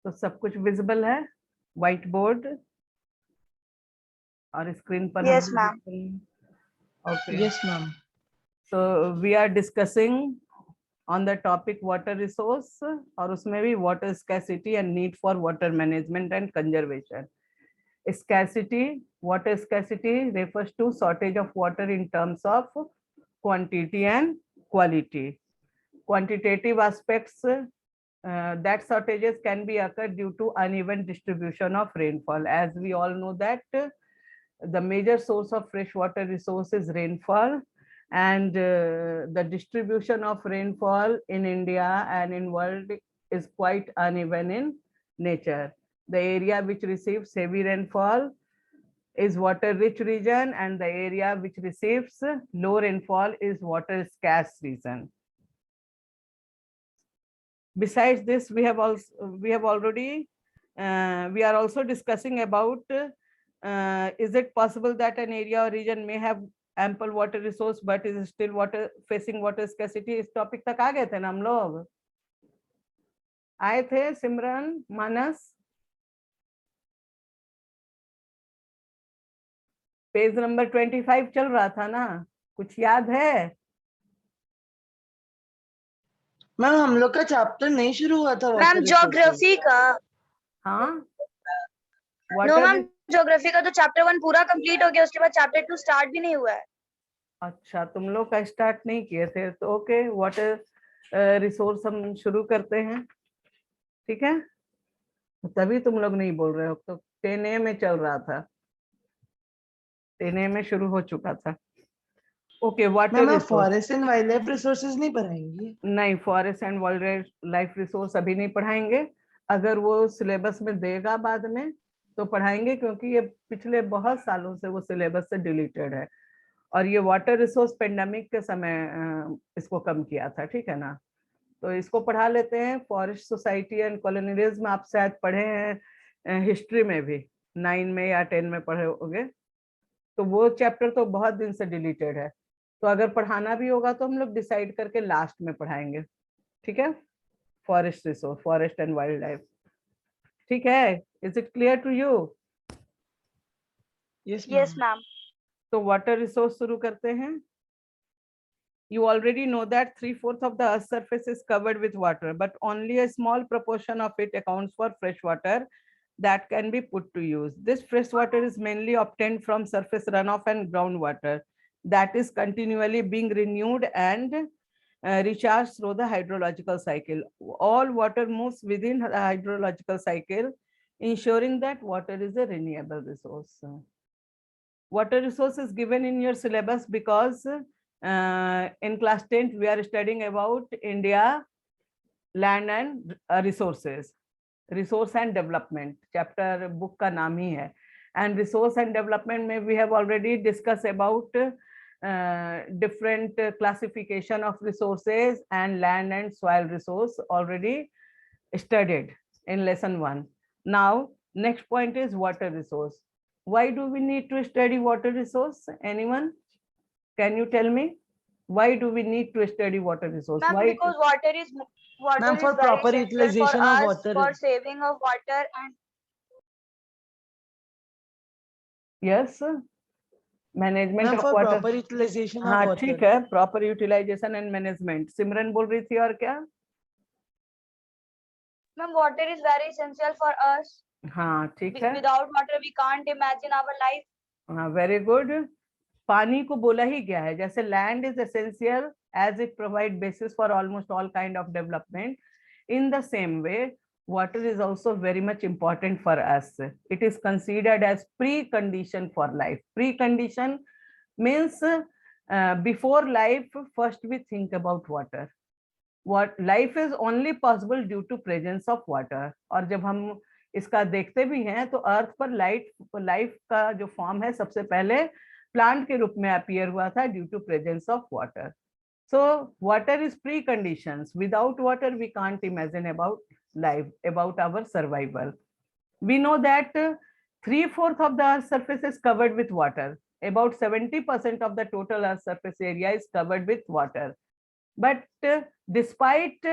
तो सब कुछ विजिबल है व्हाइट बोर्ड और स्क्रीन पर Yes, ma'am. Okay Yes, ma'am. So we are discussing on the topic water resource और उसमें भी water scarcity and need for water management and conservation. Scarcity, water scarcity refers to shortage of water in terms of quantity and quality. Quantitative aspects, that shortages can be occurred due to uneven distribution of rainfall. As we all know that the major source of fresh water resource is rainfall, and the distribution of rainfall in India and in world is quite uneven in nature. The area which receives heavy rainfall is water rich region, and the area which receives low rainfall is water scarce region. Besides this, we are also discussing about is it possible that an area or region may have ample water resource but is still facing water scarcity. इस topic तक आ गए थे ना हम लोग, आए थे सिमरन, मानस? Page number 25 चल रहा था ना, कुछ याद है? मैम हम लोग का चैप्टर नहीं शुरू हुआ था मैम ज्योग्राफी का. हाँ नो मैम, ज्योग्राफी का तो चैप्टर 1 पूरा कंप्लीट हो गया, उसके बाद चैप्टर 2 स्टार्ट भी नहीं हुआ है. अच्छा, तुम लोग का स्टार्ट नहीं किए थे तो ओके, वाटर रिसोर्स हम शुरू करते हैं, ठीक है? तभी तुम लोग नहीं बोल रहे हो, तो 10A में चल रहा था, 10A में शुरू हो चुका था. Okay, water forest and wild life resources नहीं पढ़ाएंगे? नहीं, forest and wild life resource अभी नहीं पढ़ाएंगे. अगर वो सिलेबस में देगा बाद में तो पढ़ाएंगे, क्योंकि ये पिछले बहुत सालों से वो सिलेबस से डिलीटेड है. और ये वाटर रिसोर्स पेंडेमिक के समय इसको कम किया था, ठीक है ना? तो इसको पढ़ा लेते हैं. फॉरेस्ट सोसाइटी एंड कॉलोनियलिज्म आप शायद पढ़े हैं हिस्ट्री में भी, 9 में या 10 में पढ़े होंगे. तो वो चैप्टर तो बहुत दिन से डिलीटेड है, तो अगर पढ़ाना भी होगा तो हम लोग डिसाइड करके लास्ट में पढ़ाएंगे, ठीक है? Forest resource, forest and wild life, ठीक है? Is it clear to you? Yes ma'am. तो वाटर रिसोर्स शुरू करते हैं. You already know that 3/4 of the Earth's surface is covered with water, but only a small proportion of it accounts for fresh water that can be put to use. This fresh water is mainly obtained from surface runoff and groundwater that is continually being renewed and recharged through the hydrological cycle. All water moves within the hydrological cycle, ensuring that water is a renewable resource. Water resource is given in your syllabus because in class 10th we are studying about India, land and resources, resource and development. Chapter book का नाम ही है. And resource and development में we have already discussed about different classification of resources and land and soil resource already studied in lesson 1. Now next point is water resource. Why do we need to study water resource? Anyone? Can you tell me why do we need to study water resource? Ma'am, because water is for proper utilization of water, for saving of water and yes, management of water. proper utilization of हाँ water. ठीक है, proper utilization and management. सिमरन बोल रही थी और क्या? Ma'am, water is very essential for us. हाँ ठीक है. Without water we can't imagine our life. हाँ, very good. पानी को बोला ही गया है, जैसे land is essential as it provide basis for almost all kind of development. In the same way, water is also very much important for us. It is considered as precondition for life. Precondition means before life, first we think about water. What life is only possible due to presence of water. और जब हम इसका देखते भी हैं तो अर्थ पर life का जो फॉर्म है सबसे पहले प्लांट के रूप में अपीयर हुआ था due to presence of water. So water is preconditions. Without water we can't imagine about life, about our survival. We know that 3/4 of the Earth's surface is covered with water. About 70% of the total Earth's surface area is covered with water. But despite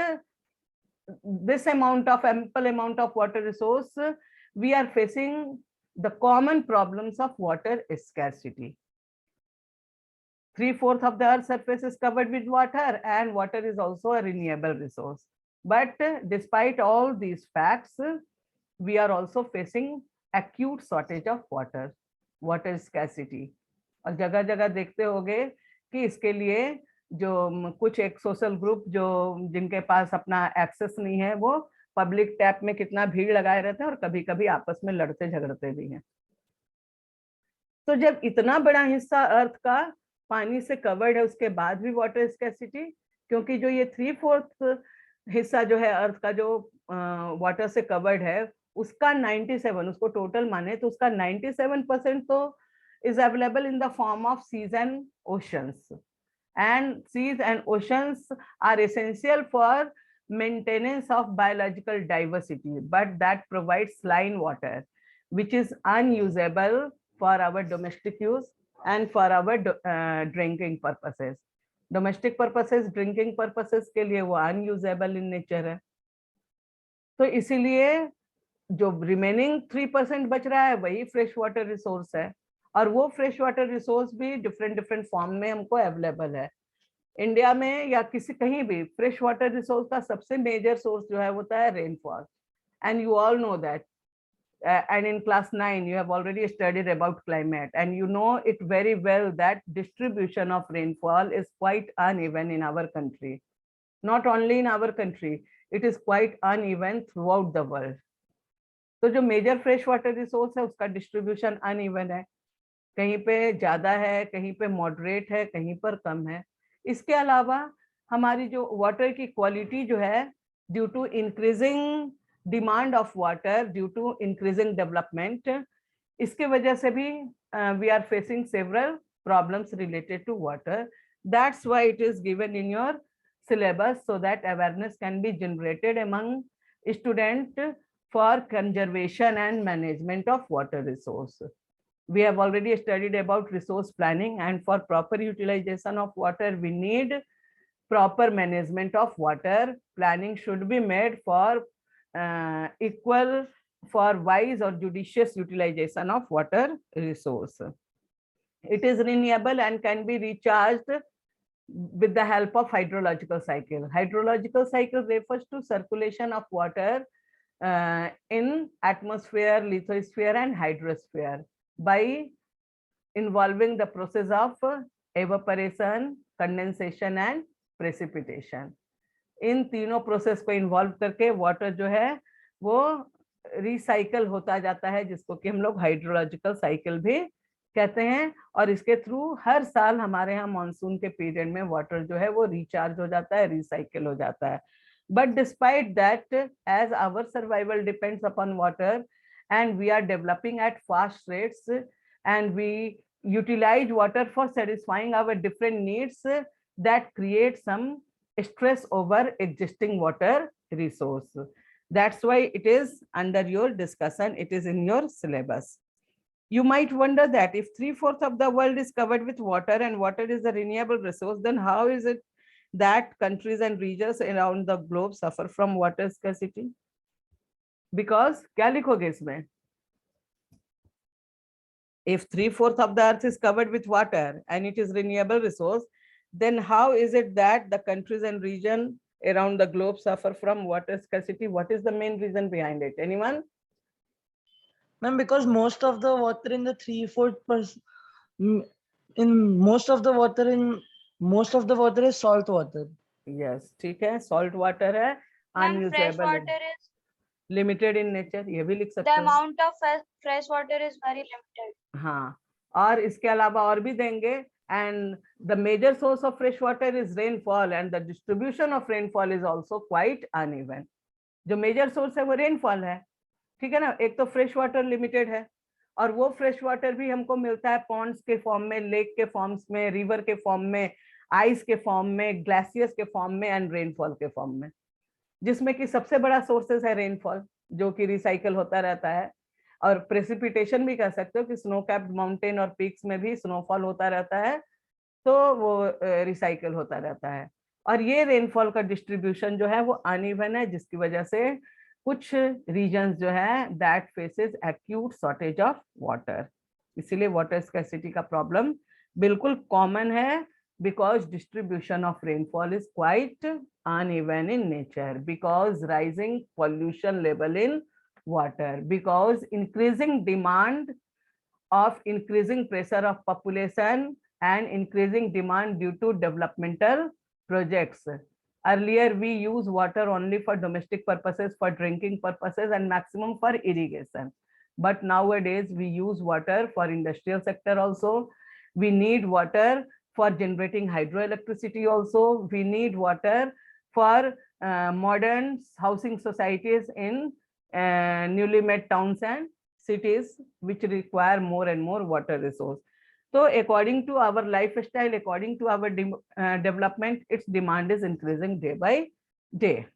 this ample amount of water resource, we are facing the common problems of water scarcity. 3/4 of the earth's surface is covered with water, and water is also a renewable resource. But despite all these facts, we are also facing acute shortage of water scarcity. और जगह जगह देखते होंगे कि इसके लिए जो कुछ एक सोशल ग्रुप जो जिनके पास अपना एक्सेस नहीं है, वो पब्लिक टैप में कितना भीड़ लगाए रहते हैं और कभी कभी आपस में लड़ते झगड़ते भी हैं। तो जब इतना बड़ा हिस्सा अर्थ का पानी से कवर्ड है, उसके बाद भी वाटर स्कैर्सिटी, क्योंकि जो ये 3/4 हिस्सा जो है अर्थ का जो वाटर से कवर्ड है, उसका 97, उसको टोटल माने तो उसका 97% तो is available in the form of seas and oceans, and seas and oceans are essential for maintenance of biological diversity, but that provides saline water which is unusable for our domestic use and for our drinking purposes. Domestic purposes, drinking purposes के लिए वो unusable in nature है। तो इसीलिए जो remaining 3% बच रहा है वही fresh water resource है, और वो फ्रेश वाटर रिसोर्स भी डिफरेंट फॉर्म में हमको अवेलेबल है। इंडिया में या किसी कहीं भी फ्रेश वाटर रिसोर्स का सबसे मेजर सोर्स जो है होता है rainfall, and you all know that, and in class 9 you have already studied about climate, and you know it very well that distribution of rainfall is quite uneven in our country. Not only in our country, it is quite uneven throughout the world. तो जो major fresh water resource है उसका distribution uneven है, कहीं पे ज्यादा है, कहीं पे मॉडरेट है, कहीं पर कम है। इसके अलावा हमारी जो वाटर की क्वालिटी जो है, due to increasing demand of water, due to increasing development, इसके वजह से भी we are facing several problems related to water. That's why it is given in your syllabus, so that awareness can be generated among students for conservation and management of water resource. We have already studied about resource planning, and for proper utilization of water, we need proper management of water. Planning should be made for equal, for wise or judicious utilization of water resource. It is renewable and can be recharged with the help of hydrological cycle. Hydrological cycle refers to circulation of water in atmosphere, lithosphere and hydrosphere by involving the process of evaporation, condensation and precipitation. इन तीनों process को involve करके water जो है वो recycle होता जाता है, जिसको कि हम लोग हाइड्रोलॉजिकल साइकिल भी कहते हैं, और इसके थ्रू हर साल हमारे यहाँ मानसून के पीरियड में वाटर जो है वो रिचार्ज हो जाता है, रिसाइकिल हो जाता है. But despite that, as our survival depends upon water and we are developing at fast rates, and we utilize water for satisfying our different needs, that create some stress over existing water resource. That's why it is under your discussion, it is in your syllabus. You might wonder that if 3/4 of the world is covered with water and water is a renewable resource, then how is it that countries and regions around the globe suffer from water scarcity? Because क्या लिखोगे इसमें? If 3/4 of the earth is covered with water and it is renewable resource, then how is it that the countries and region around the globe suffer from water scarcity? What is the main reason behind it? Anyone? Ma'am, because most of the water in the 3/4 in most of the water is salt water. Yes, ठीक है, salt water है, Ma'am, fresh unusable, water is, limited in nature, ये भी लिख सकते the हो. amount of fresh water is very limited. हाँ, और इसके अलावा और भी देंगे, and the major source of fresh water is rainfall, and the distribution of rainfall is also quite uneven. जो major source है वो rainfall है, ठीक है ना. एक तो fresh water limited है, और वो fresh water भी हमको मिलता है ponds के फॉर्म में, लेक के फॉर्म्स में, रिवर के फॉर्म में, आइस के फॉर्म में, ग्लेशियर्स के फॉर्म में एंड रेनफॉल के फॉर्म में, जिसमें कि सबसे बड़ा सोर्सेस है रेनफॉल, जो कि रिसाइकल होता रहता है. और प्रेसिपिटेशन भी कह सकते हो कि स्नो कैप्ड माउंटेन और पीक्स में भी स्नोफॉल होता रहता है, तो वो रिसाइकल होता रहता है. और ये रेनफॉल का डिस्ट्रीब्यूशन जो है वो अनइवन है, जिसकी वजह से कुछ रीजन्स जो है that faces acute shortage of water. इसीलिए वाटर स्कैर्सिटी का प्रॉब्लम बिल्कुल कॉमन है, because distribution of rainfall is quite uneven in nature, because rising pollution level in water, because increasing demand of increasing pressure of population and increasing demand due to developmental projects. Earlier we use water only for domestic purposes, for drinking purposes, and maximum for irrigation, but nowadays we use water for industrial sector also. We need water for generating hydroelectricity also. We need water for modern housing societies in newly made towns and cities, which require more and more water resource. So according to our lifestyle, according to our development, its demand is increasing day by day.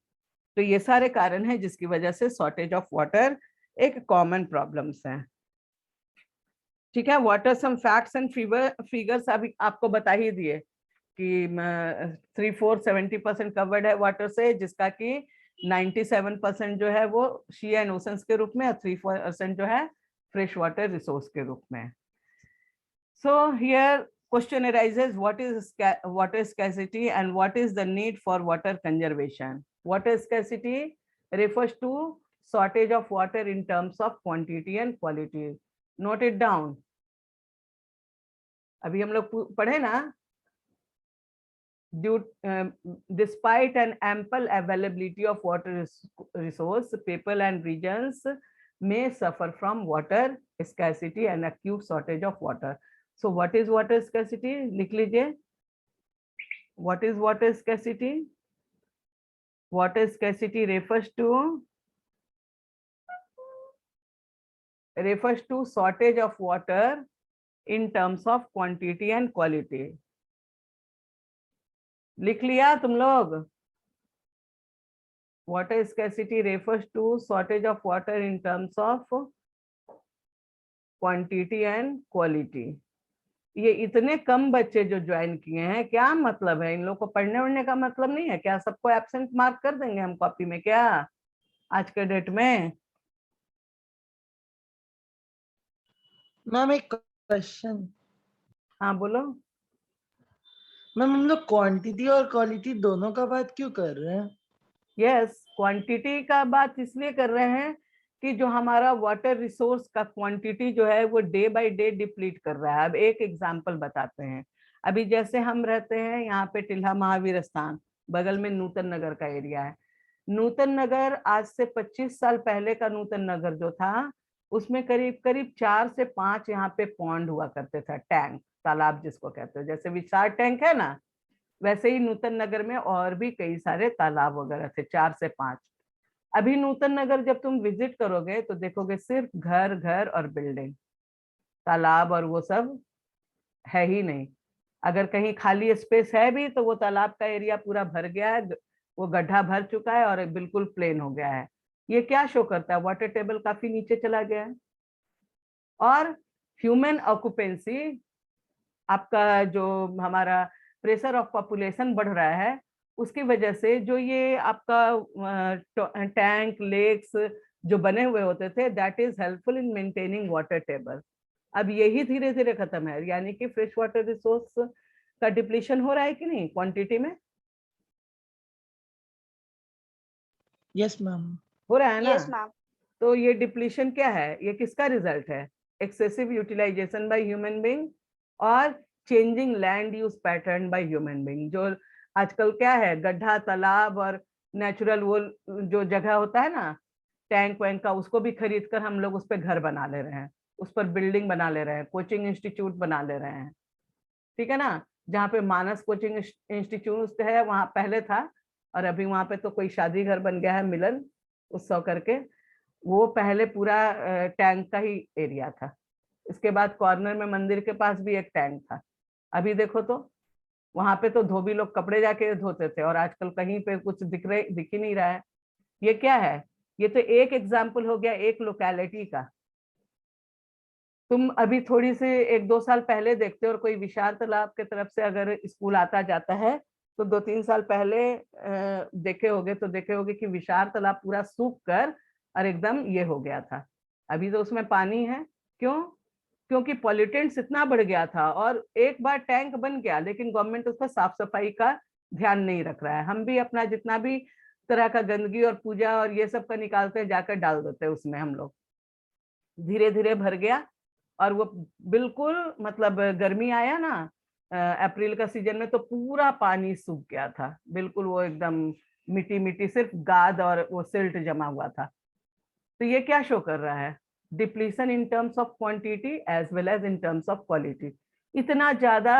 तो ये सारे कारण हैं जिसकी वजह से shortage of water एक common problems है। ठीक है, water some facts and figures अभी आपको बता ही दिए कि 3-4-70% कवर्ड है वाटर से, जिसका कि 97% जो है वो सी एंड ओशंस के रूप में और 3% जो है फ्रेश वाटर रिसोर्स के रूप में। So here question arises, what is water scarcity and what is the need for water conservation? Water scarcity refers to shortage of water in terms of quantity and quality. Note it down. अभी हम लोग पढ़े ना, despite an ample availability of water resource, people and regions may suffer from water scarcity and acute shortage of water. So what is water scarcity? लिख लीजिए, what is water scarcity? Water scarcity refers to shortage of water in terms of quantity and quality. लिख लिया तुम लोग? Water scarcity refers to shortage of water in terms of quantity and quality. ये इतने कम बच्चे जो ज्वाइन किए हैं, क्या मतलब है? इन लोग को पढ़ने वढ़ने का मतलब नहीं है क्या? सबको एब्सेंट मार्क कर देंगे हम कॉपी में क्या आज के डेट में? मैम एक क्वेश्चन। हाँ बोलो। मैम हम लोग क्वांटिटी और क्वालिटी दोनों का बात क्यों कर रहे हैं? यस, क्वांटिटी का बात इसलिए कर रहे हैं कि जो हमारा वाटर रिसोर्स का क्वांटिटी जो है वो डे बाय डे डिप्लीट कर रहा है। अब एक एग्जांपल बताते हैं। अभी जैसे हम रहते हैं यहाँ पे टिल्हा महावीर स्थान, बगल में नूतन नगर का एरिया है। नूतन नगर आज से 25 साल पहले का नूतन नगर जो था, उसमें करीब करीब 4 से 5 यहाँ पे पॉन्ड हुआ करते थे, टैंक, तालाब जिसको कहते हैं। जैसे विशाल टैंक है ना, वैसे ही नूतन नगर में और भी कई सारे तालाब वगैरह थे, 4 से 5। अभी नूतन नगर जब तुम विजिट करोगे तो देखोगे सिर्फ घर घर और बिल्डिंग, तालाब और वो सब है ही नहीं। अगर कहीं खाली स्पेस है भी तो वो तालाब का एरिया पूरा भर गया है, वो गड्ढा भर चुका है और बिल्कुल प्लेन हो गया है। ये क्या शो करता है? वाटर टेबल काफी नीचे चला गया है। और ह्यूमन ऑक्यूपेंसी, आपका जो हमारा प्रेशर ऑफ पॉपुलेशन बढ़ रहा है, उसकी वजह से जो ये आपका टैंक लेक्स जो बने हुए होते थे, that is helpful in maintaining water table. अब यही धीरे धीरे खत्म है, यानी कि फ्रेश वाटर रिसोर्स का डिप्लीशन हो रहा है कि नहीं क्वांटिटी में? Yes ma'am. हो रहा है ना? Yes ma'am. तो ये डिप्लीशन क्या है? ये किसका रिजल्ट है? Excessive utilisation by human being और changing land use pattern by human being. जो आजकल क्या है, गड्ढा तालाब और नेचुरल वो जो जगह होता है ना टैंक वैंक का, उसको भी खरीद कर हम लोग उस पर घर बना ले रहे हैं, उस पर बिल्डिंग बना ले रहे हैं, कोचिंग इंस्टीट्यूट बना ले रहे हैं। ठीक है ना? जहाँ पे मानस कोचिंग इंस्टीट्यूट है वहां पहले था, और अभी वहां पे तो कोई शादी घर बन गया है, मिलन उत्सव करके। वो पहले पूरा टैंक का ही एरिया था। इसके बाद कॉर्नर में मंदिर के पास भी एक टैंक था। अभी देखो तो वहां पे तो धोबी लोग कपड़े जाके धोते थे, और आजकल कहीं पे कुछ दिख ही नहीं रहा है। ये क्या है? ये तो एक एग्जाम्पल हो गया एक लोकेलिटी का। तुम अभी थोड़ी से 1-2 साल पहले देखते हो और कोई विशाल तालाब की तरफ से अगर स्कूल आता जाता है तो 2-3 साल पहले देखे होगे कि विशाल तालाब पूरा सूख कर और एकदम ये हो गया था। अभी तो उसमें पानी है। क्यों? क्योंकि पॉल्यूटेंट्स इतना बढ़ गया था और एक बार टैंक बन गया, लेकिन गवर्नमेंट उसका साफ सफाई का ध्यान नहीं रख रहा है। हम भी अपना जितना भी तरह का गंदगी और पूजा और ये सब का निकालते हैं, जाकर डाल देते हैं उसमें हम लोग। धीरे धीरे भर गया और वो बिल्कुल मतलब गर्मी आया ना अप्रैल का सीजन में, तो पूरा पानी सूख गया था बिल्कुल, वो एकदम मिट्टी मिट्टी, सिर्फ गाद और वो सिल्ट जमा हुआ था। तो ये क्या शो कर रहा है? Depletion in terms of quantity as well as in terms of quality. इतना ज्यादा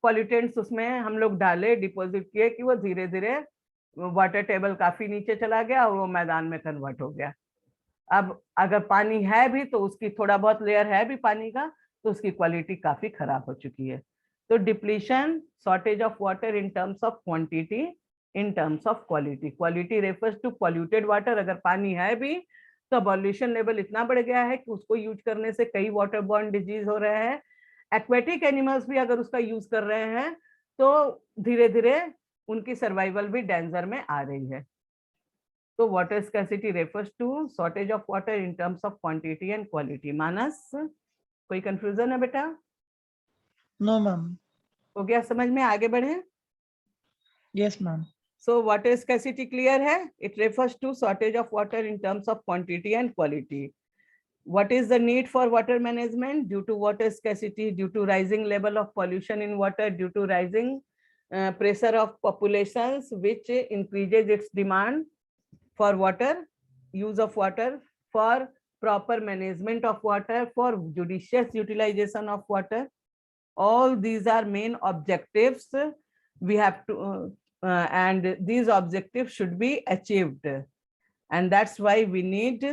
पॉल्यूटेंट्स उसमें हम लोग डाले, डिपॉजिट किए कि वो धीरे धीरे वाटर टेबल काफी नीचे चला गया और वो मैदान में कन्वर्ट हो गया। अब अगर पानी है भी तो उसकी थोड़ा बहुत लेयर है भी पानी का, तो उसकी क्वालिटी काफी खराब हो चुकी है। तो depletion, shortage of water in terms of quantity, in terms of quality. Quality refers to polluted water. अगर पानी है भी तो पॉल्यूशन लेवल इतना बढ़ गया है कि उसको यूज करने से कई वाटर बॉर्न डिजीज हो रहे हैं। एक्वेटिक एनिमल्स भी अगर उसका यूज कर रहे हैं तो धीरे धीरे उनकी सर्वाइवल भी डेंजर में आ रही है। तो water scarcity refers to shortage of water in terms of quantity and quality. Manas, कोई कंफ्यूजन है बेटा? No, ma'am. हो गया समझ में? आगे बढ़े। Yes, ma'am. So water scarcity clear है? It refers to shortage of water in terms of quantity and quality. What is the need for water management? Due to water scarcity, due to rising level of pollution in water, due to rising pressure of populations, which increases its demand for water, use of water, for proper management of water, for judicious utilization of water. All these are main objectives we have to and these objectives should be achieved, and that's why we need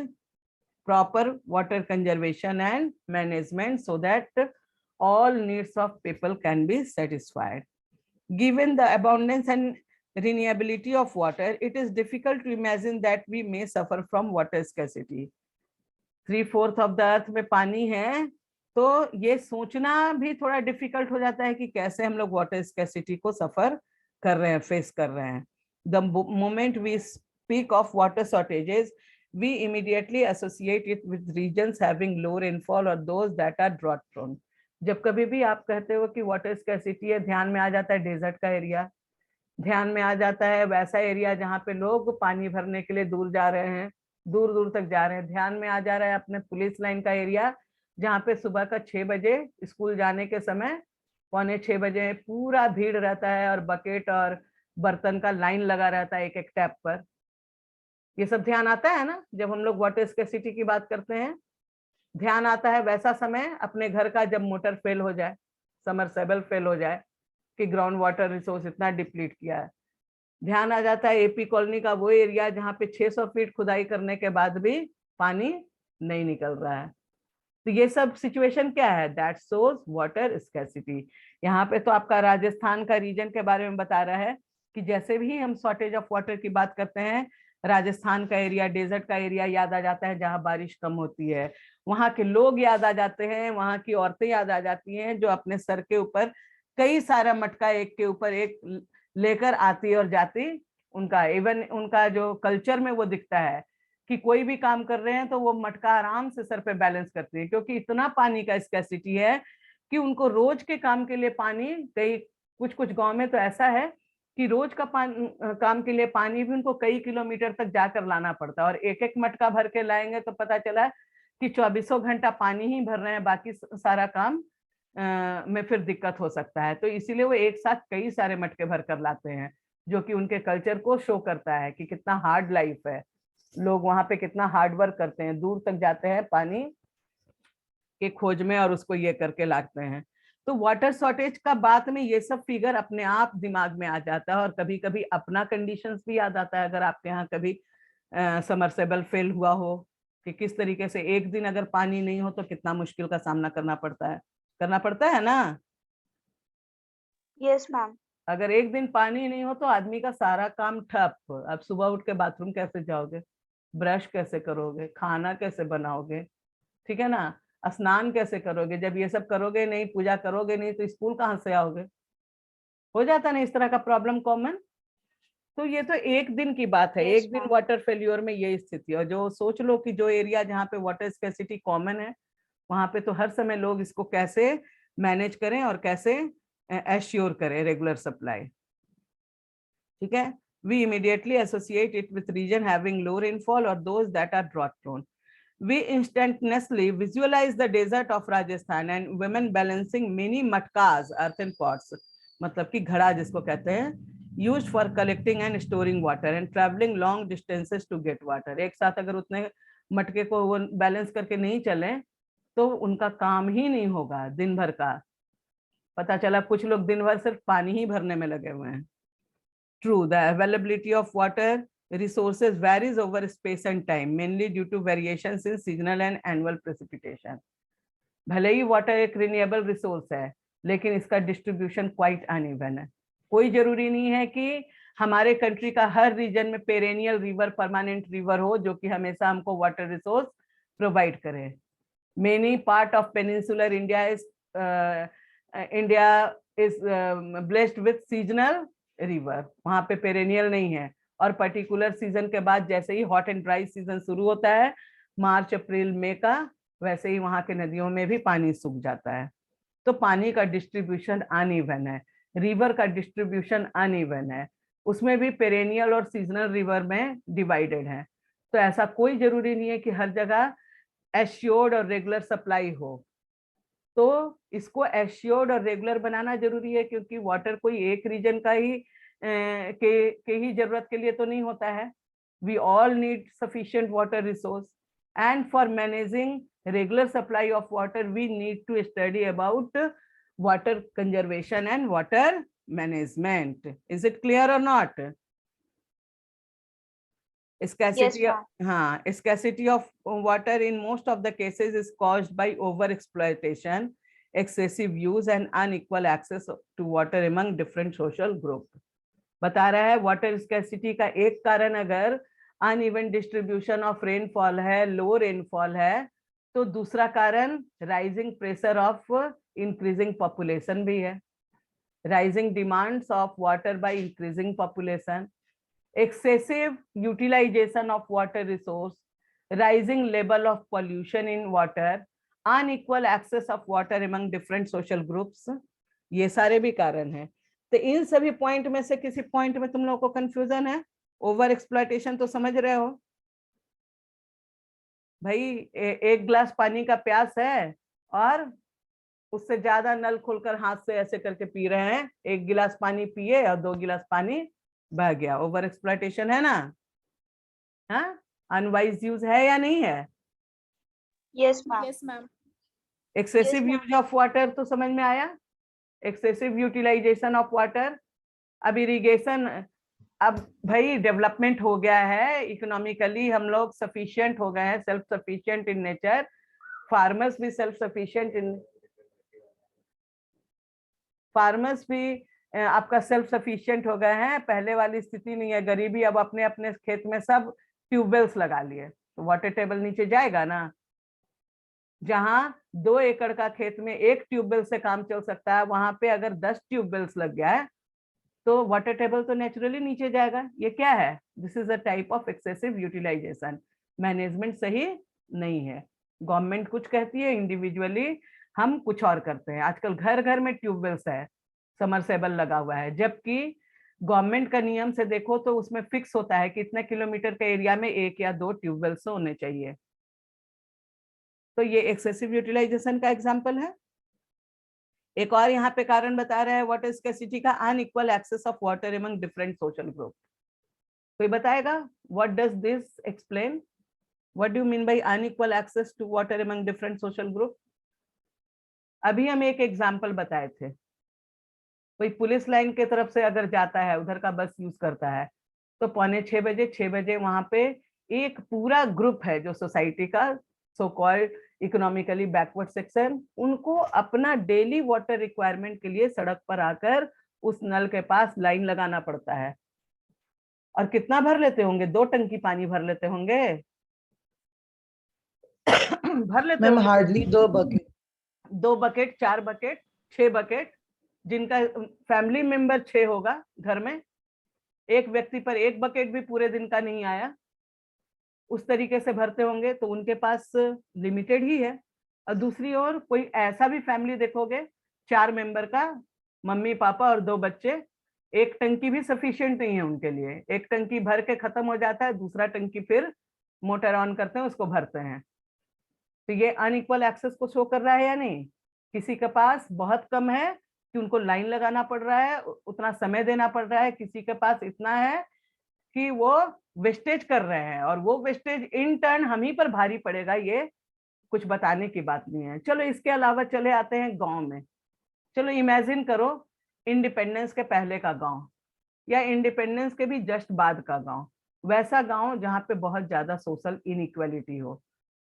proper water conservation and management so that all needs of people can be satisfied. Given the abundance and renewability of water, it is difficult to imagine that we may suffer from water scarcity. 3/4 of the earth में पानी है, तो ये सोचना भी थोड़ा difficult हो जाता है कि कैसे हम लोग वाटर स्कैसिटी को सफर कर रहे हैं, फेस कर रहे हैं। The moment we speak of water shortages, we immediately associate it with regions having low rainfall or those that are drought prone. जब कभी भी आप कहते हो कि वाटर स्कैसिटी है, ध्यान में आ जाता है डेजर्ट का एरिया, ध्यान में आ जाता है वैसा एरिया जहाँ पे लोग पानी भरने के लिए दूर जा रहे हैं, दूर दूर तक जा रहे हैं। ध्यान में आ जा रहा है अपने पुलिस लाइन का एरिया, जहाँ पे सुबह का 6 बजे स्कूल जाने के समय 5:45 बजे पूरा भीड़ रहता है और बकेट और बर्तन का लाइन लगा रहता है एक एक टैप पर। ये सब ध्यान आता है ना जब हम लोग वाटर स्कैसिटी की बात करते हैं? ध्यान आता है वैसा समय अपने घर का जब मोटर फेल हो जाए, समरसेबल फेल हो जाए कि ग्राउंड वाटर रिसोर्स इतना डिप्लीट किया है। ध्यान आ जाता है एपी कॉलोनी का वो एरिया जहाँ पे 600 फीट खुदाई करने के बाद भी पानी नहीं निकल रहा है। तो ये सब सिचुएशन क्या है? That shows water scarcity. यहाँ पे तो आपका राजस्थान का रीजन के बारे में बता रहा है कि जैसे भी हम शॉर्टेज ऑफ वाटर की बात करते हैं, राजस्थान का एरिया, डेजर्ट का एरिया याद आ जाता है जहाँ बारिश कम होती है। वहाँ के लोग याद आ जाते हैं, वहाँ की औरतें याद आ जाती हैं जो अपने सर के ऊपर कई सारा मटका एक के ऊपर एक लेकर आती और जाती। उनका इवन उनका जो कल्चर में वो दिखता है कि कोई भी काम कर रहे हैं तो वो मटका आराम से सर पे बैलेंस करती है, क्योंकि इतना पानी का स्कैसिटी है कि उनको रोज के काम के लिए पानी, कई कुछ कुछ गांव में तो ऐसा है कि रोज का काम के लिए पानी भी उनको कई किलोमीटर तक जाकर लाना पड़ता है, और एक एक मटका भर के लाएंगे तो पता चला कि 24 घंटा पानी ही भर रहे हैं, बाकी सारा काम में फिर दिक्कत हो सकता है। तो इसीलिए वो एक साथ कई सारे मटके भर कर लाते हैं, जो कि उनके कल्चर को शो करता है कि कितना हार्ड लाइफ है, लोग वहां पे कितना हार्ड वर्क करते हैं, दूर तक जाते हैं पानी के खोज में और उसको ये करके लाते हैं। तो वाटर शॉर्टेज का बात में ये सब फिगर अपने आप दिमाग में आ जाता है, और कभी कभी अपना कंडीशंस भी याद आता है। अगर आपके यहाँ कभी समरसेबल फेल हुआ हो कि किस तरीके से एक दिन अगर पानी नहीं हो तो कितना मुश्किल का सामना करना पड़ता है ना? Yes ma'am. अगर एक दिन पानी नहीं हो तो आदमी का सारा काम ठप। अब सुबह उठ के बाथरूम कैसे जाओगे, ब्रश कैसे करोगे, खाना कैसे बनाओगे, ठीक है ना, स्नान कैसे करोगे? जब ये सब करोगे नहीं, पूजा करोगे नहीं, तो स्कूल कहाँ से आओगे? हो जाता ना इस तरह का प्रॉब्लम कॉमन। तो ये तो एक दिन की बात है, Yes, एक दिन ma'am. वाटर फेल्योर में ये स्थिति है। और जो सोच लो कि जो एरिया जहाँ पे वाटर स्कैसिटी कॉमन है, वहां पे तो हर समय लोग इसको कैसे मैनेज करें और कैसे एश्योर करें रेगुलर सप्लाई। ठीक है, we immediately associate it with region having low rainfall or those that are drought prone. We instantaneously visualize the desert of Rajasthan and women balancing mini matkas, earthen pots, मतलब कि घड़ा जिसको कहते हैं, used for collecting and storing water and traveling long distances to get water. एक साथ अगर उतने मटके को वो बैलेंस करके नहीं चले तो उनका काम ही नहीं होगा दिन भर का। पता चला कुछ लोग दिन भर सिर्फ पानी ही भरने में लगे हुए हैं। True, the availability of water resources varies over space and time, mainly due to variations in seasonal and annual precipitation. भले ही वाटर एक रिन्यूएबल रिसोर्स है, लेकिन इसका डिस्ट्रीब्यूशन क्वाइट अनइवन है। कोई जरूरी नहीं है कि हमारे कंट्री का हर रीजन में पेरेनियल रिवर, परमानेंट रिवर हो जो कि हमेशा हमको वाटर रिसोर्स प्रोवाइड करे। Many part of peninsular India is blessed with seasonal river, वहां पे पेरेनियल नहीं है, और पर्टिकुलर सीजन के बाद जैसे ही हॉट एंड ड्राई सीजन शुरू होता है मार्च अप्रैल मई का, वैसे ही वहां के नदियों में भी पानी सूख जाता है। तो पानी का डिस्ट्रीब्यूशन अनइवन है, रिवर का डिस्ट्रीब्यूशन अनइवन है, उसमें भी पेरेनियल और सीजनल रिवर में डिवाइडेड है। तो ऐसा कोई जरूरी नहीं है कि हर जगह एश्योर्ड और रेगुलर सप्लाई हो। तो इसको एश्योर्ड और रेगुलर बनाना जरूरी है, क्योंकि वाटर कोई एक रीजन का ही के ही जरूरत के लिए तो नहीं होता है। We all need sufficient water resource, and for managing regular supply of water we need to study about water conservation and water management. Is it clear और not? Scarcity, Yes, ma'am. Scarcity of water in most of the cases is caused by over exploitation, excessive use and unequal access to water among different social group. बता रहा है water scarcity का एक कारण अगर uneven distribution of rainfall है, लो rainfall है, तो दूसरा कारण rising pressure of increasing population भी है। Rising demands of water by increasing population, excessive utilization of water resource, rising level of pollution in water, unequal access of water among different social groups, ये सारे भी कारण हैं। तो इन सभी point में से किसी पॉइंट में तुम लोगों को कंफ्यूजन है? ओवर एक्सप्लॉयटेशन तो समझ रहे हो भाई? एक ग्लास पानी का प्यास है और उससे ज्यादा नल खोलकर हाथ से ऐसे करके पी रहे हैं, एक गिलास पानी पिए और 2 गिलास पानी बह गया। ओवर एक्सप्लॉयटेशन है ना? हाँ, अनवाइज यूज है या नहीं है? Yes, ma'am. Yes, ma'am. Excessive Yes, use of water तो समझ में आया, एक्सेसिव यूटिलाइजेशन ऑफ वाटर। अब इरिगेशन, अब भाई डेवलपमेंट हो गया है, इकोनॉमिकली हम लोग सफिशिएंट हो गए हैं, self sufficient in nature, farmers भी सेल्फ सफिशिएंट इन, फार्मर्स भी आपका सेल्फ सफिशिएंट हो गए हैं, पहले वाली स्थिति नहीं है गरीबी। अब अपने अपने खेत में सब ट्यूबवेल्स लगा लिए, तो वाटर टेबल नीचे जाएगा ना। जहां 2 एकड़ का खेत में एक ट्यूबवेल से काम चल सकता है, वहां पे अगर 10 ट्यूबवेल्स लग गया है तो वाटर टेबल तो नेचुरली नीचे जाएगा। ये क्या है? This is a type of excessive utilization. Management सही नहीं है, गवर्नमेंट कुछ कहती है, इंडिविजुअली हम कुछ और करते हैं। आजकल घर घर में ट्यूबवेल्स है, समरसेबल लगा हुआ है, जबकि गवर्नमेंट का नियम से देखो तो उसमें फिक्स होता है कि इतने किलोमीटर के एरिया में 1 या 2 ट्यूबवेल्स होने चाहिए। तो ये एक्सेसिव यूटिलाइजेशन का एग्जांपल है। एक और यहाँ पे कारण बता रहा है वाटर स्कैसिटी का, unequal access of water among different social group. कोई बताएगा what does this explain? What do you mean by unequal access to water among different social group? अभी हम एक एग्जांपल बताए थे, कोई पुलिस लाइन के तरफ से अगर जाता है, उधर का बस यूज करता है, तो 6 बजे वहां पे एक पूरा ग्रुप है जो सोसाइटी का so called economically backward section, उनको अपना डेली वाटर रिक्वायरमेंट के लिए सड़क पर आकर उस नल के पास लाइन लगाना पड़ता है। और कितना भर लेते होंगे? 2 टंकी पानी भर लेते होंगे। भर लेते मैम होंगे hardly 2 bucket, 2 bucket, 4 bucket, 6 bucket, जिनका फैमिली मेंबर 6 होगा घर में, एक व्यक्ति पर एक बकेट भी पूरे दिन का नहीं आया, उस तरीके से भरते होंगे, तो उनके पास लिमिटेड ही है। और दूसरी ओर कोई ऐसा भी फैमिली देखोगे 4 मेंबर का, मम्मी पापा और 2 बच्चे, एक टंकी भी सफिशिएंट नहीं है उनके लिए, एक टंकी भर के खत्म हो जाता है, दूसरा टंकी फिर मोटर ऑन करते हैं, उसको भरते हैं। तो ये अनइक्वल एक्सेस को शो कर रहा है या नहीं? किसी के पास बहुत कम है कि उनको लाइन लगाना पड़ रहा है, उतना समय देना पड़ रहा है, किसी के पास इतना है कि वो वेस्टेज कर रहे हैं, और वो वेस्टेज इन टर्न हम ही पर भारी पड़ेगा, ये कुछ बताने की बात नहीं है। चलो इसके अलावा चले आते हैं गांव में। चलो इमेजिन करो इंडिपेंडेंस के पहले का गांव, या इंडिपेंडेंस के भी जस्ट बाद का गांव, वैसा गांव जहाँ पे बहुत ज्यादा सोशल इनइक्वालिटी हो।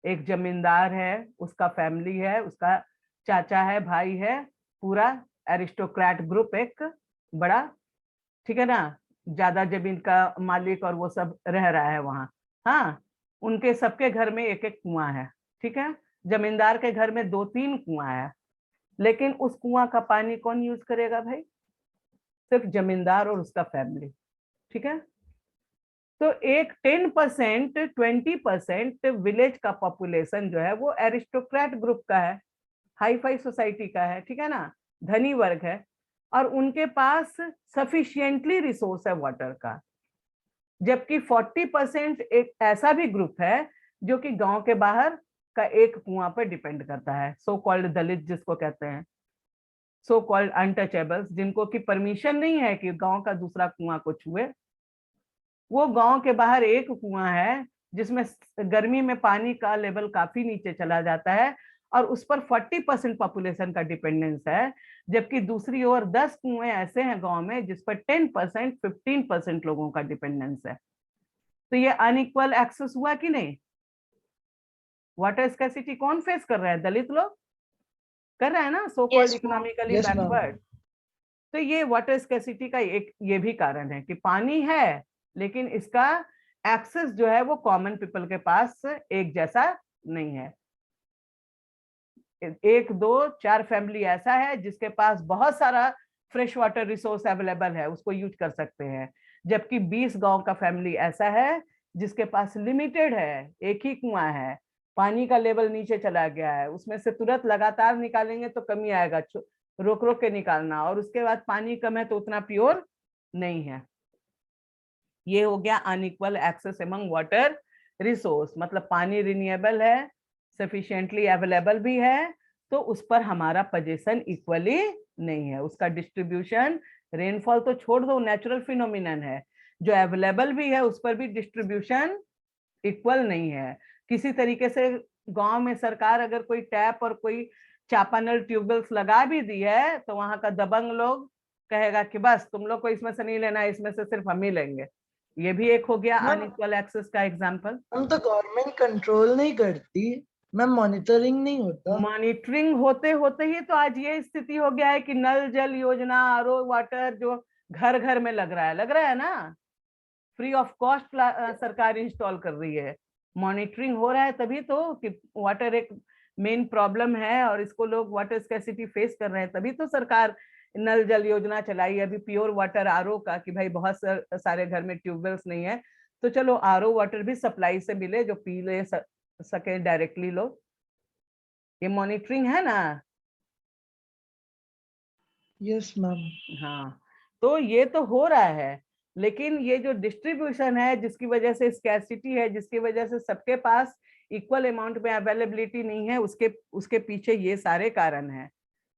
एक जमींदार है, उसका फैमिली है, उसका चाचा है, भाई है, पूरा एरिस्टोक्रेट ग्रुप एक बड़ा, ठीक है ना, ज्यादा जमीन का मालिक और वो सब रह रहा है वहां। हाँ, उनके सबके घर में एक एक कुआं है, ठीक है। जमींदार के घर में 2-3 कुआं है, लेकिन उस कुआं का पानी कौन यूज करेगा भाई? सिर्फ जमींदार और उसका फैमिली, ठीक है। तो एक 10%, 20% विलेज का पॉपुलेशन जो है वो एरिस्टोक्रेट ग्रुप का है, हाई फाई सोसाइटी का है, ठीक है ना, धनी वर्ग है, और उनके पास सफिशिएंटली रिसोर्स है वाटर का। जबकि 40% एक ऐसा भी ग्रुप है जो कि गांव के बाहर का एक कुआं पर डिपेंड करता है, सो कॉल्ड दलित जिसको कहते हैं, सो कॉल्ड अनटचेबल्स, जिनको की परमिशन नहीं है कि गांव का दूसरा कुआं को छुए। वो गांव के बाहर एक कुआं है जिसमें गर्मी में पानी का लेवल काफी नीचे चला जाता है, और उस पर 40% पॉपुलेशन का डिपेंडेंस है। जबकि दूसरी ओर 10 कुएं ऐसे हैं गांव में जिस पर 10%, 15% लोगों का डिपेंडेंस है। तो ये अनइक्वल एक्सेस हुआ कि नहीं? वाटर स्कैसिटी कौन फेस कर रहा है? दलित लोग कर रहा है ना, so called Yes, ma'am. Economically Yes, ma'am. Backward. तो ये वाटर स्कैसिटी का एक ये भी कारण है कि पानी है, लेकिन इसका एक्सेस जो है वो कॉमन पीपल के पास एक जैसा नहीं है। 1, 2, 4 फैमिली ऐसा है जिसके पास बहुत सारा फ्रेश वाटर रिसोर्स अवेलेबल है, उसको यूज कर सकते हैं, जबकि 20 गांव का फैमिली ऐसा है जिसके पास लिमिटेड है, एक ही कुआं है, पानी का लेवल नीचे चला गया है, उसमें से तुरंत लगातार निकालेंगे तो कमी आएगा, रोक रोक के निकालना, और उसके बाद पानी कम है तो उतना प्योर नहीं है। ये हो गया unequal access among water resource. मतलब पानी रिन्यूएबल है, सफिशिएंटली अवेलेबल भी है, तो उस पर हमारा पोजीशन इक्वली नहीं है, उसका डिस्ट्रीब्यूशन, रेनफॉल तो छोड़ दो, नेचुरल फिनोमिनन है, जो अवेलेबल भी है उस पर भी डिस्ट्रीब्यूशन इक्वल नहीं है। किसी तरीके से गांव में सरकार अगर कोई टैप और कोई चापानल ट्यूबवेल्स लगा भी दी है तो वहां का दबंग लोग कहेगा कि बस तुम लोग को इसमें से नहीं लेना, इसमें से सिर्फ हम ही लेंगे। ये भी एक हो गया मैम, अनइक्वल एक्सेस का एग्जांपल। हम तो गवर्नमेंट कंट्रोल नहीं करती मैम, मॉनिटरिंग नहीं होता। मॉनिटरिंग होते होते ही तो आज ये स्थिति हो गया है कि नल जल योजना, आरओ वाटर जो घर घर में लग रहा है ना, फ्री ऑफ कॉस्ट सरकार इंस्टॉल कर रही है। मॉनिटरिंग हो रहा है तभी तो कि वाटर एक मेन प्रॉब्लम है और इसको लोग वाटर स्कैसिटी फेस कर रहे हैं, तभी तो सरकार नल जल योजना चलाई अभी प्योर वाटर आरओ का, कि भाई बहुत सारे घर में ट्यूबवेल्स नहीं है तो चलो आरओ वाटर भी सप्लाई से मिले जो पी ले सके डायरेक्टली लोग। ये मॉनिटरिंग है ना? Yes ma'am. हाँ, तो ये तो हो रहा है, लेकिन ये जो डिस्ट्रीब्यूशन है जिसकी वजह से स्कैर्सिटी है, जिसकी वजह से सबके पास इक्वल अमाउंट में अवेलेबिलिटी नहीं है, उसके पीछे ये सारे कारण हैं।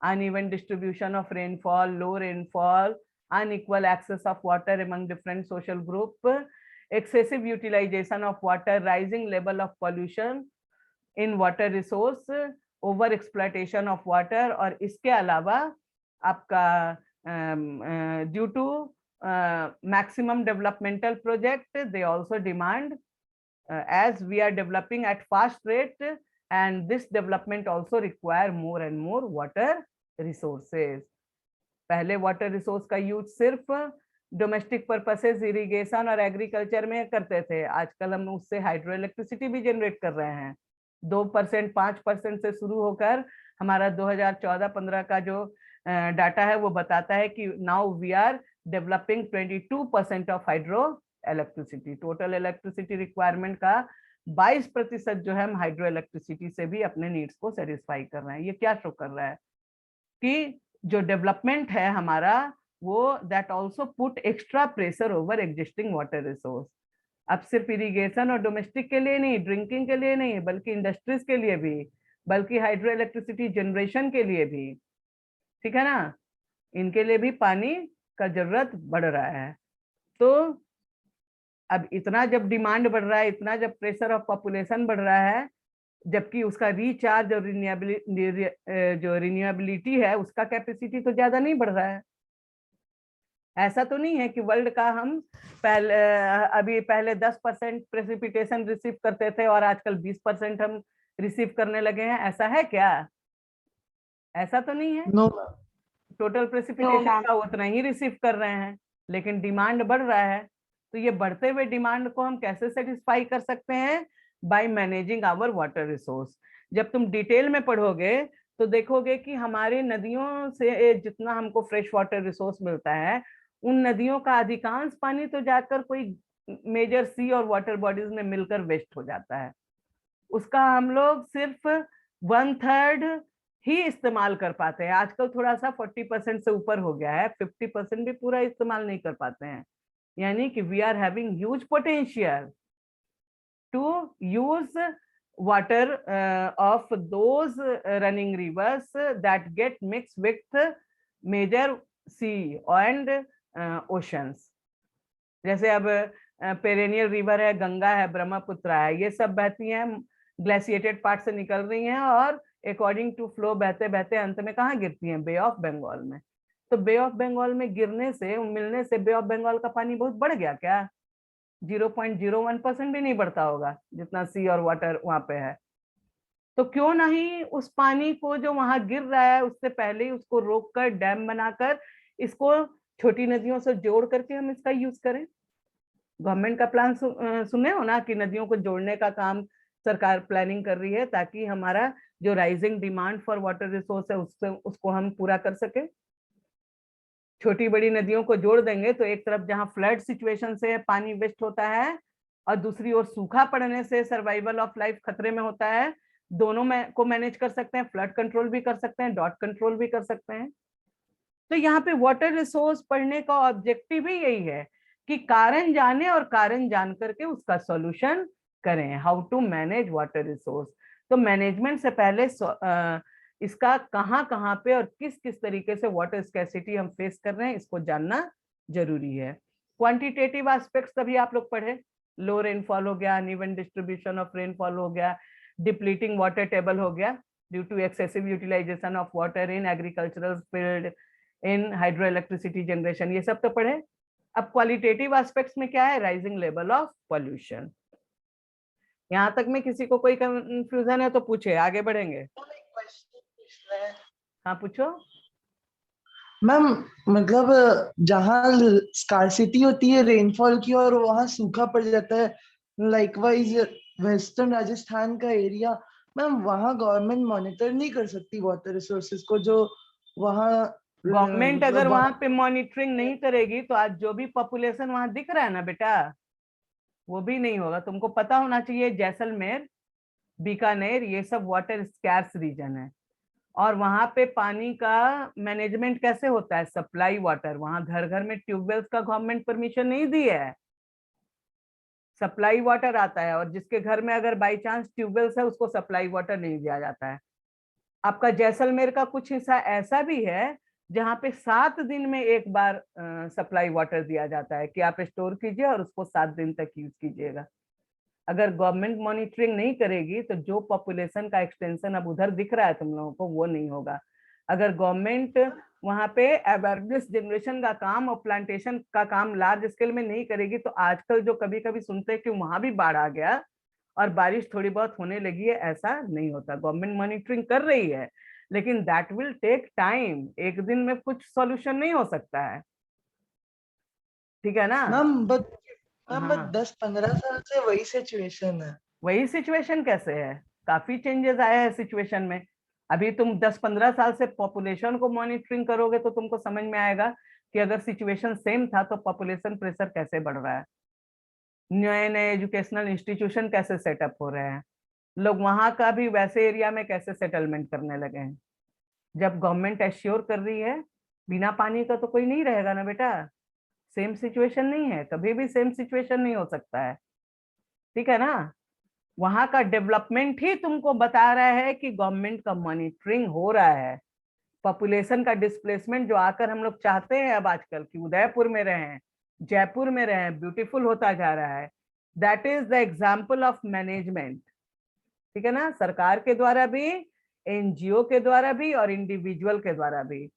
Uneven distribution of rainfall, low rainfall, unequal access of water among different social group, excessive utilization of water, rising level of pollution in water resource, over exploitation of water, और इसके अलावा आपका due to maximum developmental project, they also demand, as we are developing at fast rate and this development also require more and more water resources. पहले water resource का use सिर्फ domestic purposes, irrigation और agriculture में करते थे, आजकल हम उससे हाइड्रो इलेक्ट्रिसिटी भी जनरेट कर रहे हैं। 2%, 5% से शुरू होकर हमारा 2014-15 का जो डाटा है वो बताता है कि now we are developing 22% of hydro electricity. Total electricity requirement का 22% जो है हम हाइड्रो इलेक्ट्रिसिटी से भी अपने नीड्स को सेटिस्फाई कर रहे हैं। ये क्या शो कर रहा है कि जो डेवलपमेंट है हमारा वो that also put extra pressure over existing water resource. अब सिर्फ इरिगेशन और डोमेस्टिक के लिए नहीं, ड्रिंकिंग के लिए नहीं, बल्कि इंडस्ट्रीज के लिए भी, बल्कि हाइड्रो इलेक्ट्रिसिटी जनरेशन के लिए भी, ठीक है ना, इनके लिए भी पानी का जरूरत बढ़ रहा है। तो अब इतना जब डिमांड बढ़ रहा है, इतना जब प्रेशर ऑफ पॉपुलेशन बढ़ रहा है, जबकि उसका रिचार्ज और जो रिन्यूएबिलिटी है उसका कैपेसिटी तो ज्यादा नहीं बढ़ रहा है। ऐसा तो नहीं है कि वर्ल्ड का हम पहले 10% प्रेसिपिटेशन रिसीव करते थे और आजकल 20% हम रिसीव करने लगे हैं, ऐसा है क्या? ऐसा तो नहीं है। नो टोटल प्रेसिपिटेशन का उतना ही रिसीव कर रहे हैं, लेकिन डिमांड बढ़ रहा है। तो ये बढ़ते हुए डिमांड को हम कैसे सेटिस्फाई कर सकते हैं? By managing our water resource. जब तुम डिटेल में पढ़ोगे तो देखोगे कि हमारे नदियों से जितना हमको फ्रेश वाटर रिसोर्स मिलता है, उन नदियों का अधिकांश पानी तो जाकर कोई मेजर सी और वाटर बॉडीज में मिलकर वेस्ट हो जाता है। उसका हम लोग सिर्फ 1/3 ही इस्तेमाल कर पाते हैं। आजकल थोड़ा सा 40% से ऊपर हो गया है, 50% भी पूरा इस्तेमाल नहीं कर पाते हैं। यानी कि we are having huge potential to use water of those running rivers that get mixed with major sea and oceans। जैसे अब पेरेनियल रिवर है, गंगा है, ब्रह्मपुत्र है, ये सब बहती हैं, ग्लेशिएटेड पार्ट से निकल रही हैं और अकॉर्डिंग टू फ्लो बहते बहते अंत में कहाँ गिरती हैं? बे ऑफ बंगाल में। तो बे ऑफ बंगाल में गिरने से, मिलने से बे ऑफ बंगाल का पानी बहुत बढ़ गया क्या? 0.01% भी नहीं बढ़ता होगा जितना सी और वाटर वहां पे है। तो क्यों नहीं उस पानी को जो वहां गिर रहा है उससे पहले ही उसको रोककर डैम बनाकर इसको छोटी नदियों से जोड़ करके हम इसका यूज करें। गवर्नमेंट का प्लान सुने हो ना कि नदियों को जोड़ने का काम सरकार प्लानिंग कर रही है ताकि हमारा जो rising demand for water resource है उसको हम पूरा कर सके। छोटी बड़ी नदियों को जोड़ देंगे तो एक तरफ जहां फ्लड सिचुएशन से पानी वेस्ट होता है और दूसरी ओर सूखा पड़ने से सर्वाइवल ऑफ लाइफ खतरे में होता है। दोनों में को मैनेज कर सकते हैं, फ्लड कंट्रोल भी कर सकते हैं, डॉट कंट्रोल भी कर सकते हैं। तो यहाँ पे वाटर रिसोर्स पढ़ने का ऑब्जेक्टिव ही यही है कि कारण जाने और कारण जान करके उसका सॉल्यूशन करें। How to manage water resource. तो मैनेजमेंट से पहले इसका कहाँ पे और किस किस तरीके से वाटर स्कैर्सिटी हम फेस कर रहे हैं इसको जानना जरूरी है। क्वांटिटेटिव एस्पेक्ट्स तभी आप लोग पढ़े, लो रेनफॉल हो गया, अनइवन डिस्ट्रीब्यूशन ऑफ रेनफॉल हो गया, डिप्लीटिंग वाटर टेबल हो गया due to excessive utilization of water in agricultural field, in hydro electricity generation, ये सब तो पढ़े। अब क्वालिटेटिव एस्पेक्ट्स में क्या है? Rising level of pollution. यहाँ तक में किसी को कोई कंफ्यूजन है तो पूछे, आगे बढ़ेंगे। हाँ पूछो। मैम मतलब जहाँ स्कार्सिटी होती है रेनफॉल की और वहाँ सूखा पड़ जाता है, लाइकवाइज वेस्टर्न राजस्थान का एरिया, मैम वहाँ गवर्नमेंट मॉनिटर नहीं कर सकती वाटर रिसोर्सेज को? जो वहाँ गवर्नमेंट अगर वहां पे मॉनिटरिंग नहीं करेगी तो आज जो भी पॉपुलेशन वहां दिख रहा है ना बेटा, वो भी नहीं होगा। तुमको पता होना चाहिए जैसलमेर, बीकानेर, ये सब वाटर स्कैर्स रीजन है और वहां पे पानी का मैनेजमेंट कैसे होता है? सप्लाई वाटर, वहां घर घर में ट्यूबवेल्स का गवर्नमेंट परमिशन नहीं दी है, सप्लाई वाटर आता है और जिसके घर में अगर बाई चांस ट्यूबवेल्स है उसको सप्लाई वाटर नहीं दिया जाता है। आपका जैसलमेर का कुछ हिस्सा ऐसा भी है जहाँ पे 7 दिन में एक बार सप्लाई वाटर दिया जाता है कि आप स्टोर कीजिए और उसको 7 दिन तक यूज कीजिएगा। अगर गवर्नमेंट मॉनिटरिंग नहीं करेगी तो जो पॉपुलेशन का एक्सटेंशन अब उधर दिख रहा है तुम लोगों को, वो नहीं होगा। अगर गवर्नमेंट वहां पे अवेयरनेस जनरेशन का काम और प्लांटेशन का काम लार्ज स्केल में नहीं करेगी तो आजकल जो कभी कभी सुनते हैं कि वहां भी बाढ़ आ गया और बारिश थोड़ी बहुत होने लगी है, ऐसा नहीं होता। गवर्नमेंट मॉनिटरिंग कर रही है लेकिन दैट विल टेक टाइम, एक दिन में कुछ सॉल्यूशन नहीं हो सकता है, ठीक है ना? मैम बट हाँ। 10-15 साल से वही सिचुएशन है। वही सिचुएशन कैसे है? काफी चेंजेस आए हैं सिचुएशन में। अभी तुम 10-15 साल से पॉपुलेशन को मॉनिटरिंग करोगे तो तुमको समझ में आएगा कि अगर सिचुएशन सेम था तो पॉपुलेशन प्रेशर कैसे बढ़ रहा है, नए नए एजुकेशनल इंस्टीट्यूशन कैसे सेटअप हो रहे हैं, लोग वहां का भी वैसे एरिया में कैसे सेटलमेंट करने लगे हैं। जब गवर्नमेंट एश्योर कर रही है बिना पानी का तो कोई नहीं रहेगा ना बेटा, सेम सिचुएशन नहीं है, कभी भी सेम सिचुएशन नहीं हो सकता है, ठीक है ना। वहां का डेवलपमेंट ही तुमको बता रहा है कि गवर्नमेंट का मॉनिटरिंग हो रहा है। पॉपुलेशन का डिस्प्लेसमेंट जो आकर हम लोग चाहते हैं अब आजकल कि उदयपुर में रहें, जयपुर में रहें, ब्यूटीफुल होता जा रहा है, that is the example of management, ठीक है ना, सरकार के द्वारा भी, एनजीओ के द्वारा भी और इंडिविजुअल के द्वारा भी।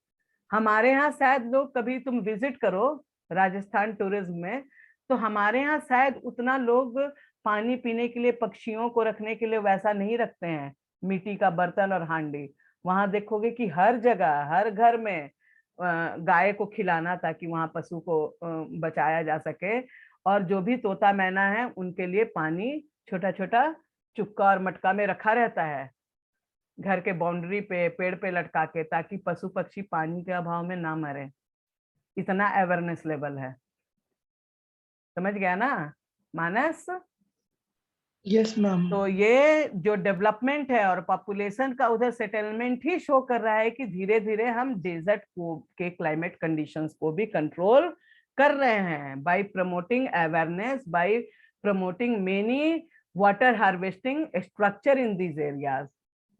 हमारे यहाँ शायद लोग, कभी तुम विजिट करो राजस्थान टूरिज्म में, तो हमारे यहाँ शायद उतना लोग पानी पीने के लिए, पक्षियों को रखने के लिए वैसा नहीं रखते हैं मिट्टी का बर्तन और हांडी। वहां देखोगे कि हर जगह, हर घर में गाय को खिलाना ताकि वहां पशु को बचाया जा सके, और जो भी तोता मैना है उनके लिए पानी छोटा छोटा चुक्का और मटका में रखा रहता है घर के बाउंड्री पे, पेड़ पे लटका के, ताकि पशु पक्षी पानी के अभाव में ना मरे। इतना अवेयरनेस लेवल है, समझ गया ना मानस। Yes ma'am. तो ये जो डेवलपमेंट है और पॉपुलेशन का उधर सेटलमेंट ही शो कर रहा है कि धीरे धीरे हम डेजर्ट के क्लाइमेट कंडीशंस को भी कंट्रोल कर रहे हैं bye promoting awareness, bye promoting many water harvesting structure in these areas.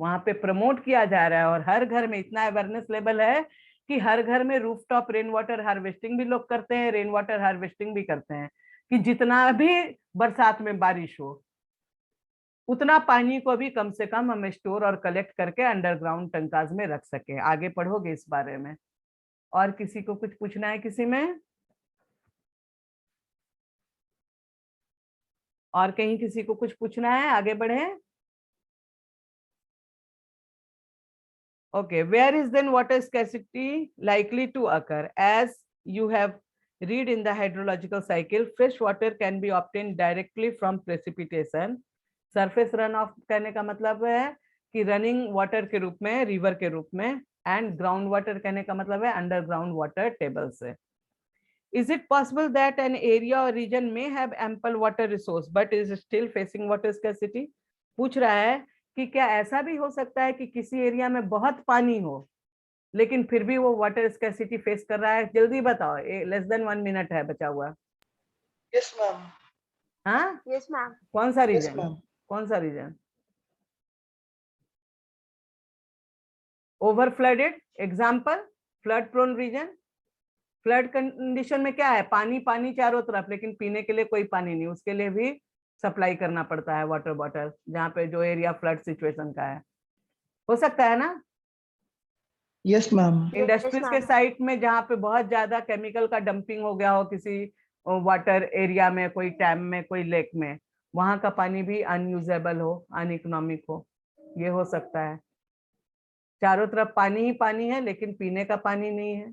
वहां पे प्रमोट किया जा रहा है और हर घर में इतना अवेयरनेस लेवल है कि हर घर में रूफटॉप रेन वाटर हार्वेस्टिंग भी लोग करते हैं, रेन वाटर हार्वेस्टिंग भी करते हैं कि जितना भी बरसात में बारिश हो उतना पानी को भी कम से कम हम स्टोर और कलेक्ट करके अंडरग्राउंड टंकाज में रख सके। आगे पढ़ोगे इस बारे में। और किसी को कुछ पूछना है किसी में? और कहीं किसी को कुछ पूछना है? आगे बढ़े। Okay, where is then water scarcity likely to occur? As you have read in the hydrological cycle, fresh water can be obtained directly from precipitation. Surface runoff कहने का मतलब है कि running water के रूप में, river के रूप में, and ground water कहने का मतलब है underground water table से। Is it possible that an area or region may have ample water resource but is still facing water scarcity? पूछ रहा है कि क्या ऐसा भी हो सकता है कि किसी एरिया में बहुत पानी हो लेकिन फिर भी वो वाटर स्कैर्सिटी फेस कर रहा है? जल्दी बताओ, लेस देन 1 मिनट है बचा हुआ। Yes ma'am. हाँ यस मैम। कौन सा यस रीजन? मैम। कौन सा region? Over flooded example, flood prone region. Flood condition में क्या है? पानी पानी चारों तरफ, लेकिन पीने के लिए कोई पानी नहीं, उसके लिए भी सप्लाई करना पड़ता है वाटर बॉटल, जहाँ पे जो एरिया फ्लड सिचुएशन का है। हो सकता है ना? Yes ma'am. इंडस्ट्रीज के साइट में जहाँ पे बहुत ज्यादा केमिकल का डंपिंग हो गया हो किसी वाटर एरिया में, कोई डैम में, कोई लेक में, वहां का पानी भी अनयूजेबल हो, अनइकोनॉमिक हो, ये हो सकता है। चारों तरफ पानी ही पानी है लेकिन पीने का पानी नहीं है,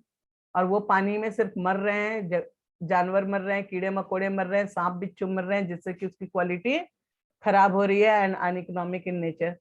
और वो पानी में सिर्फ मर रहे हैं जानवर मर रहे हैं, कीड़े मकोड़े मर रहे हैं, सांप बिच्छू मर रहे हैं, जिससे कि उसकी क्वालिटी खराब हो रही है एंड अनइकोनॉमिक इन नेचर।